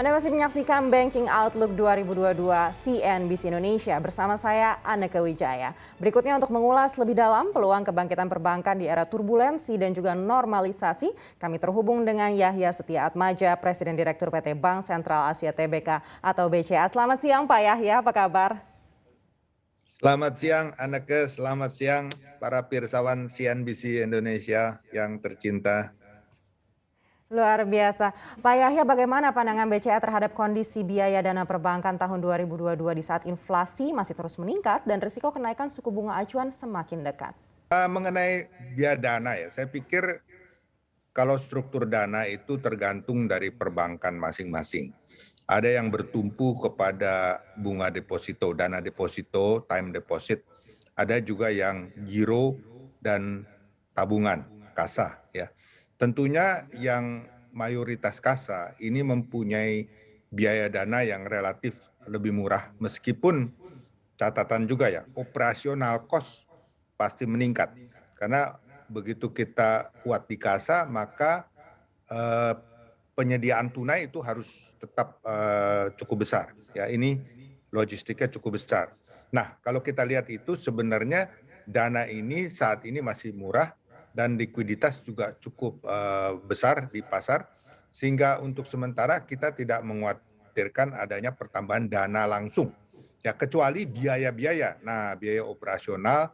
Anda masih menyaksikan Banking Outlook 2022 CNBC Indonesia bersama saya Anneke Wijaya. Berikutnya untuk mengulas lebih dalam peluang kebangkitan perbankan di era turbulensi dan juga normalisasi, kami terhubung dengan Yahya Setia-Atmaja, Presiden Direktur PT Bank Sentral Asia Tbk atau BCA. Selamat siang Pak Yahya, apa kabar? Selamat siang Anneke, selamat siang para pirsawan CNBC Indonesia yang tercinta. Luar biasa. Pak Yahya, bagaimana pandangan BCA terhadap kondisi biaya dana perbankan tahun 2022 di saat inflasi masih terus meningkat dan risiko kenaikan suku bunga acuan semakin dekat? Mengenai biaya dana ya, saya pikir kalau struktur dana itu tergantung dari perbankan masing-masing. Ada yang bertumpu kepada bunga deposito, dana deposito, time deposit. Ada juga yang giro dan tabungan, kasa ya. Tentunya yang mayoritas kasa ini mempunyai biaya dana yang relatif lebih murah meskipun catatan juga ya, operasional cost pasti meningkat. Karena begitu kita kuat di kasa, maka eh, penyediaan tunai itu harus tetap cukup besar. Ya, ini logistiknya cukup besar. Nah, kalau kita lihat itu sebenarnya dana ini saat ini masih murah dan likuiditas juga cukup besar di pasar, sehingga untuk sementara kita tidak mengkhawatirkan adanya pertambahan dana langsung. Ya, kecuali biaya-biaya. Nah, biaya operasional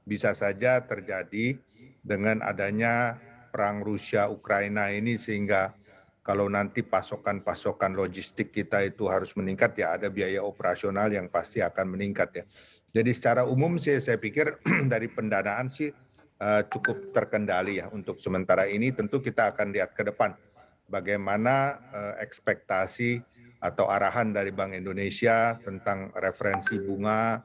bisa saja terjadi dengan adanya perang Rusia Ukraina ini, sehingga kalau nanti pasokan-pasokan logistik kita itu harus meningkat, ya ada biaya operasional yang pasti akan meningkat ya. Jadi secara umum sih saya pikir dari pendanaan sih cukup terkendali ya untuk sementara ini. Tentu kita akan lihat ke depan bagaimana ekspektasi atau arahan dari Bank Indonesia tentang referensi bunga.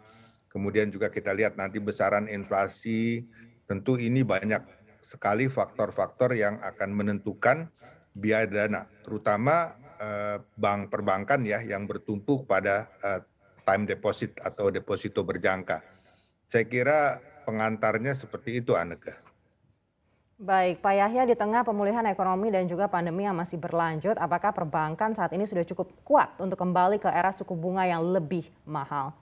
Kemudian juga kita lihat nanti besaran inflasi. Tentu ini banyak sekali faktor-faktor yang akan menentukan biaya dana, terutama bank perbankan ya yang bertumpu pada time deposit atau deposito berjangka. Saya kira pengantarnya seperti itu, Anneke. Baik, Pak Yahya, di tengah pemulihan ekonomi dan juga pandemi yang masih berlanjut, apakah perbankan saat ini sudah cukup kuat untuk kembali ke era suku bunga yang lebih mahal?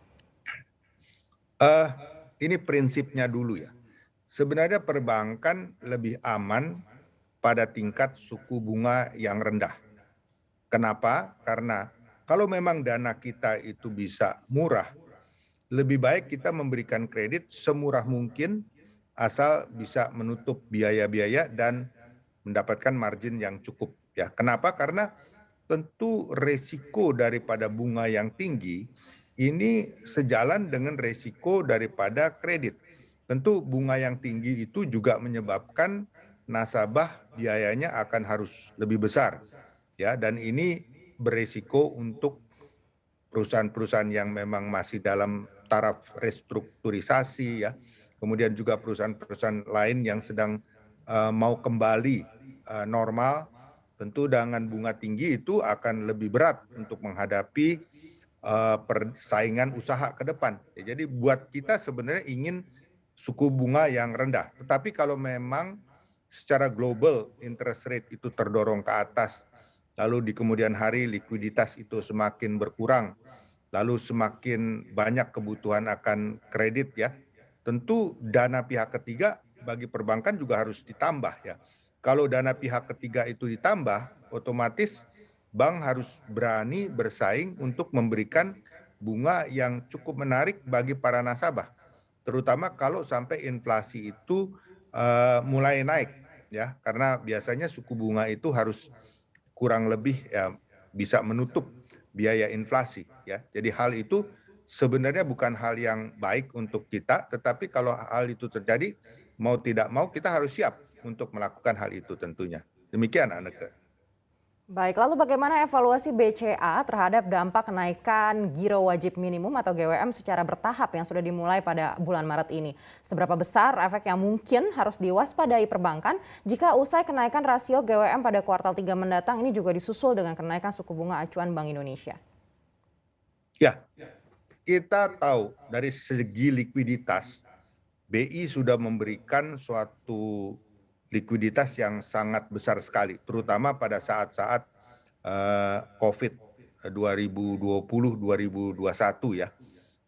Eh, ini prinsipnya dulu ya. Sebenarnya perbankan lebih aman pada tingkat suku bunga yang rendah. Kenapa? Karena kalau memang dana kita itu bisa murah, lebih baik kita memberikan kredit semurah mungkin asal bisa menutup biaya-biaya dan mendapatkan margin yang cukup. Ya, kenapa? Karena tentu resiko daripada bunga yang tinggi ini sejalan dengan resiko daripada kredit. Tentu bunga yang tinggi itu juga menyebabkan nasabah biayanya akan harus lebih besar. Ya, dan ini beresiko untuk perusahaan-perusahaan yang memang masih dalam taraf restrukturisasi ya. Kemudian juga perusahaan-perusahaan lain yang sedang mau kembali normal, tentu dengan bunga tinggi itu akan lebih berat untuk menghadapi persaingan usaha ke depan. Ya, jadi buat kita sebenarnya ingin suku bunga yang rendah. Tetapi kalau memang secara global interest rate itu terdorong ke atas, lalu di kemudian hari likuiditas itu semakin berkurang, lalu semakin banyak kebutuhan akan kredit ya, tentu dana pihak ketiga bagi perbankan juga harus ditambah ya. Kalau dana pihak ketiga itu ditambah, otomatis bank harus berani bersaing untuk memberikan bunga yang cukup menarik bagi para nasabah, terutama kalau sampai inflasi itu mulai naik ya, karena biasanya suku bunga itu harus kurang lebih ya bisa menutup biaya inflasi ya. Jadi hal itu sebenarnya bukan hal yang baik untuk kita, tetapi kalau hal itu terjadi mau tidak mau kita harus siap untuk melakukan hal itu tentunya. Demikian, Anneke. Baik, lalu bagaimana evaluasi BCA terhadap dampak kenaikan giro wajib minimum atau GWM secara bertahap yang sudah dimulai pada bulan Maret ini? Seberapa besar efek yang mungkin harus diwaspadai perbankan jika usai kenaikan rasio GWM pada kuartal 3 mendatang ini juga disusul dengan kenaikan suku bunga acuan Bank Indonesia? Ya, kita tahu dari segi likuiditas, BI sudah memberikan suatu likuiditas yang sangat besar sekali, terutama pada saat-saat COVID. 2020-2021 ya.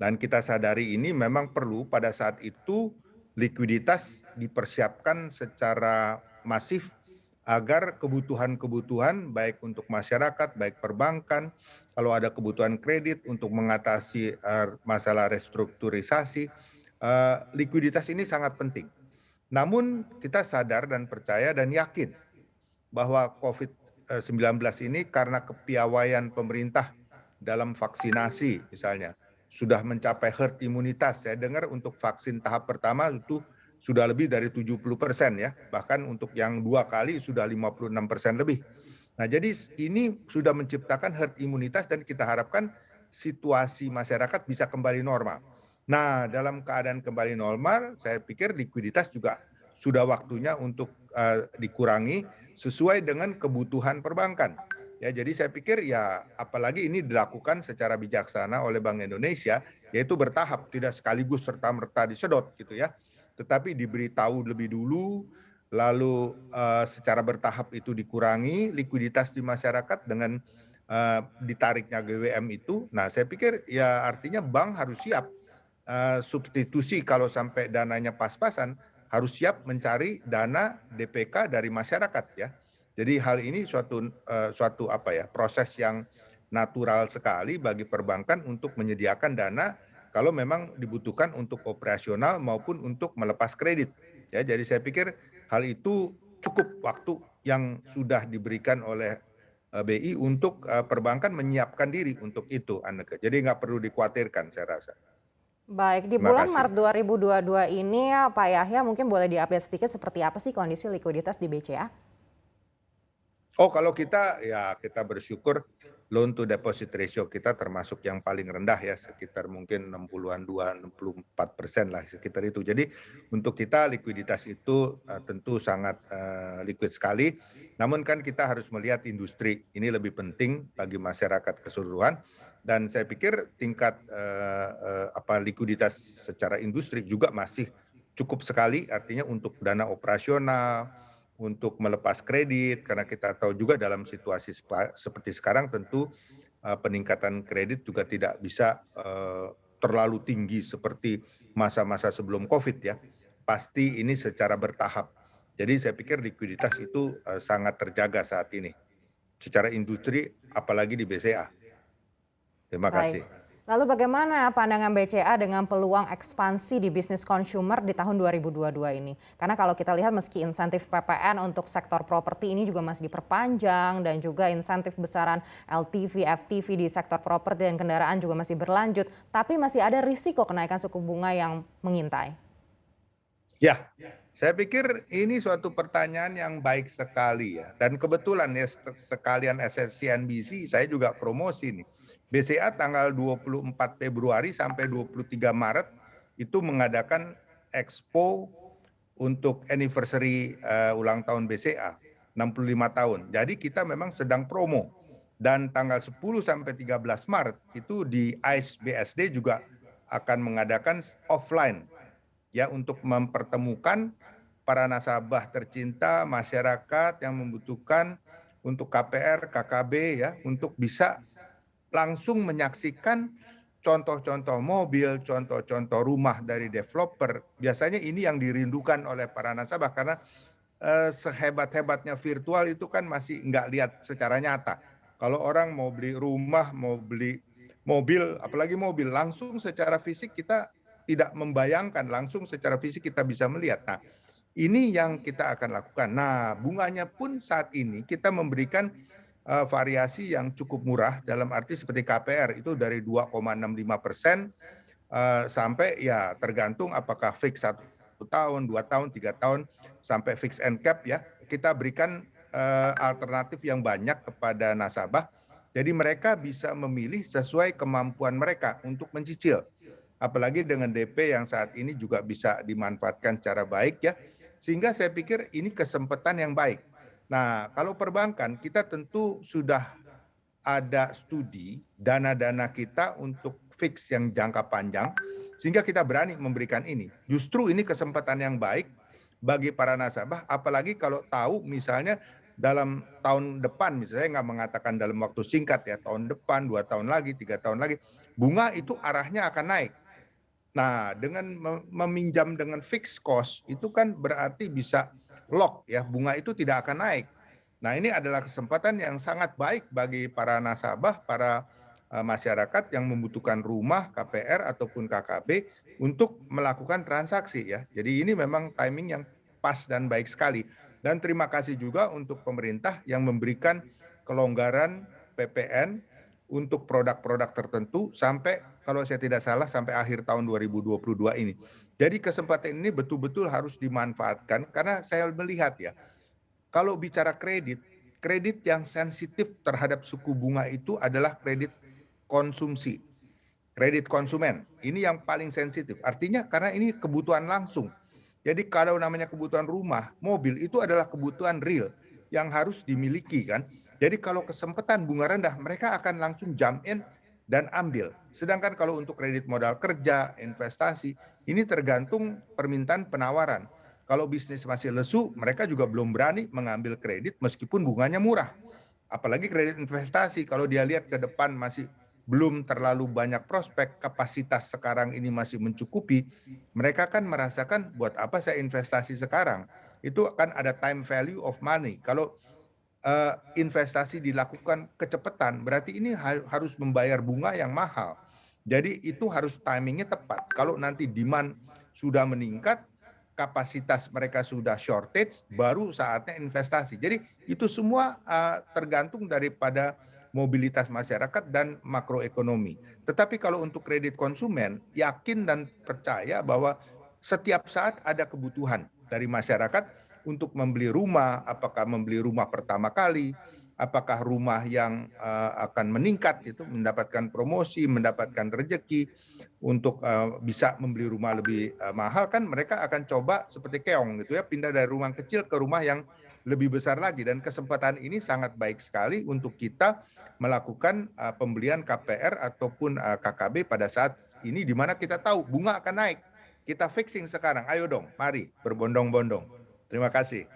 Dan kita sadari ini memang perlu pada saat itu likuiditas dipersiapkan secara masif agar kebutuhan-kebutuhan baik untuk masyarakat, baik perbankan, kalau ada kebutuhan kredit untuk mengatasi masalah restrukturisasi, likuiditas ini sangat penting. Namun kita sadar dan percaya dan yakin bahwa COVID-19 ini karena kepiawaian pemerintah dalam vaksinasi misalnya, sudah mencapai herd imunitas. Saya dengar untuk vaksin tahap pertama itu sudah lebih dari 70% ya, bahkan untuk yang 2 kali sudah 56% lebih. Nah jadi ini sudah menciptakan herd imunitas dan kita harapkan situasi masyarakat bisa kembali normal. Nah dalam keadaan kembali normal, saya pikir likuiditas juga sudah waktunya untuk dikurangi sesuai dengan kebutuhan perbankan. Ya, jadi saya pikir ya apalagi ini dilakukan secara bijaksana oleh Bank Indonesia, yaitu bertahap, tidak sekaligus serta-merta disedot gitu ya. Tetapi diberitahu lebih dulu, lalu secara bertahap itu dikurangi likuiditas di masyarakat dengan ditariknya GWM itu. Nah, saya pikir ya artinya bank harus siap substitusi kalau sampai dananya pas-pasan, harus siap mencari dana DPK dari masyarakat ya. Jadi hal ini suatu proses yang natural sekali bagi perbankan untuk menyediakan dana kalau memang dibutuhkan untuk operasional maupun untuk melepas kredit. Ya, jadi saya pikir hal itu cukup waktu yang sudah diberikan oleh BI untuk perbankan menyiapkan diri untuk itu, Anneke. Jadi nggak perlu dikhawatirkan saya rasa. Baik, di Terima bulan kasih. Maret 2022 ini Pak Yahya mungkin boleh diupdate sedikit seperti apa sih kondisi likuiditas di BCA? Oh, kalau kita ya kita bersyukur loan to deposit ratio kita termasuk yang paling rendah ya, sekitar mungkin 60-an 64% lah sekitar itu. Jadi untuk kita likuiditas itu tentu sangat liquid sekali. Namun kan kita harus melihat industri ini lebih penting bagi masyarakat keseluruhan dan saya pikir tingkat likuiditas secara industri juga masih cukup sekali, artinya untuk dana operasional, untuk melepas kredit, karena kita tahu juga dalam situasi seperti sekarang tentu peningkatan kredit juga tidak bisa terlalu tinggi seperti masa-masa sebelum COVID ya. Pasti ini secara bertahap. Jadi saya pikir likuiditas itu sangat terjaga saat ini. Secara industri apalagi di BCA. Terima Baik. kasih. Lalu bagaimana pandangan BCA dengan peluang ekspansi di bisnis consumer di tahun 2022 ini? Karena kalau kita lihat meski insentif PPN untuk sektor properti ini juga masih diperpanjang dan juga insentif besaran LTV, FTV di sektor properti dan kendaraan juga masih berlanjut, tapi masih ada risiko kenaikan suku bunga yang mengintai. Ya, saya pikir ini suatu pertanyaan yang baik sekali ya. Dan kebetulan ya sekalian CNBC saya juga promosi nih. BCA tanggal 24 Februari sampai 23 Maret itu mengadakan expo untuk anniversary ulang tahun BCA 65 tahun. Jadi kita memang sedang promo. Dan tanggal 10 sampai 13 Maret itu di ICE BSD juga akan mengadakan offline ya untuk mempertemukan para nasabah tercinta, masyarakat yang membutuhkan untuk KPR, KKB ya, untuk bisa langsung menyaksikan contoh-contoh mobil, contoh-contoh rumah dari developer. Biasanya ini yang dirindukan oleh para nasabah karena sehebat-hebatnya virtual itu kan masih nggak lihat secara nyata. Kalau orang mau beli rumah, mau beli mobil, apalagi mobil, langsung secara fisik kita tidak membayangkan, langsung secara fisik kita bisa melihat. Nah, ini yang kita akan lakukan. Nah, bunganya pun saat ini kita memberikan variasi yang cukup murah dalam arti seperti KPR itu dari 2,65% sampai ya tergantung apakah fix 1 tahun, 2 tahun, 3 tahun sampai fix and cap ya. Kita berikan alternatif yang banyak kepada nasabah. Jadi mereka bisa memilih sesuai kemampuan mereka untuk mencicil. Apalagi dengan DP yang saat ini juga bisa dimanfaatkan secara baik ya. Sehingga saya pikir ini kesempatan yang baik. Nah, kalau perbankan kita tentu sudah ada studi dana-dana kita untuk fix yang jangka panjang sehingga kita berani memberikan ini. Justru ini kesempatan yang baik bagi para nasabah apalagi kalau tahu misalnya dalam tahun depan, misalnya saya nggak mengatakan dalam waktu singkat ya, tahun depan, 2 tahun lagi, 3 tahun lagi, bunga itu arahnya akan naik. Nah, dengan meminjam dengan fixed cost itu kan berarti bisa lock ya, bunga itu tidak akan naik. Nah, ini adalah kesempatan yang sangat baik bagi para nasabah, para masyarakat yang membutuhkan rumah, KPR ataupun KKB untuk melakukan transaksi ya. Jadi ini memang timing yang pas dan baik sekali. Dan terima kasih juga untuk pemerintah yang memberikan kelonggaran PPN untuk produk-produk tertentu sampai, kalau saya tidak salah, sampai akhir tahun 2022 ini. Jadi kesempatan ini betul-betul harus dimanfaatkan karena saya melihat ya, kalau bicara kredit, kredit yang sensitif terhadap suku bunga itu adalah kredit konsumsi, kredit konsumen. Ini yang paling sensitif. Artinya karena ini kebutuhan langsung. Jadi kalau namanya kebutuhan rumah, mobil itu adalah kebutuhan real yang harus dimiliki kan. Jadi kalau kesempatan bunga rendah, mereka akan langsung jump in dan ambil. Sedangkan kalau untuk kredit modal kerja, investasi, ini tergantung permintaan penawaran. Kalau bisnis masih lesu, mereka juga belum berani mengambil kredit meskipun bunganya murah. Apalagi kredit investasi, kalau dia lihat ke depan masih belum terlalu banyak prospek, kapasitas sekarang ini masih mencukupi, mereka kan merasakan buat apa saya investasi sekarang. Itu akan ada time value of money. Kalau investasi dilakukan kecepatan, berarti ini harus membayar bunga yang mahal. Jadi itu harus timingnya tepat. Kalau nanti demand sudah meningkat, kapasitas mereka sudah shortage, baru saatnya investasi. Jadi itu semua tergantung daripada mobilitas masyarakat dan makroekonomi. Tetapi kalau untuk kredit konsumen, yakin dan percaya bahwa setiap saat ada kebutuhan dari masyarakat untuk membeli rumah, apakah membeli rumah pertama kali, apakah rumah yang akan meningkat itu mendapatkan promosi, mendapatkan rezeki untuk bisa membeli rumah lebih mahal, kan mereka akan coba seperti keong gitu ya, pindah dari rumah kecil ke rumah yang lebih besar lagi. Dan kesempatan ini sangat baik sekali untuk kita melakukan pembelian KPR ataupun KKB pada saat ini di mana kita tahu bunga akan naik. Kita fixing sekarang, ayo dong, mari berbondong-bondong. Terima kasih.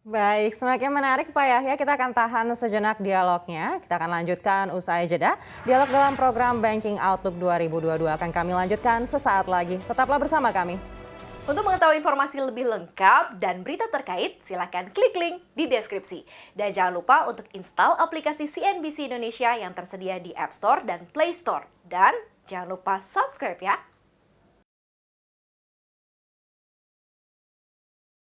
Baik, semakin menarik Pak Yahya, kita akan tahan sejenak dialognya. Kita akan lanjutkan usai jeda. Dialog dalam program Banking Outlook 2022 akan kami lanjutkan sesaat lagi. Tetaplah bersama kami. Untuk mengetahui informasi lebih lengkap dan berita terkait, silakan klik link di deskripsi. Dan jangan lupa untuk install aplikasi CNBC Indonesia yang tersedia di App Store dan Play Store. Dan jangan lupa subscribe ya.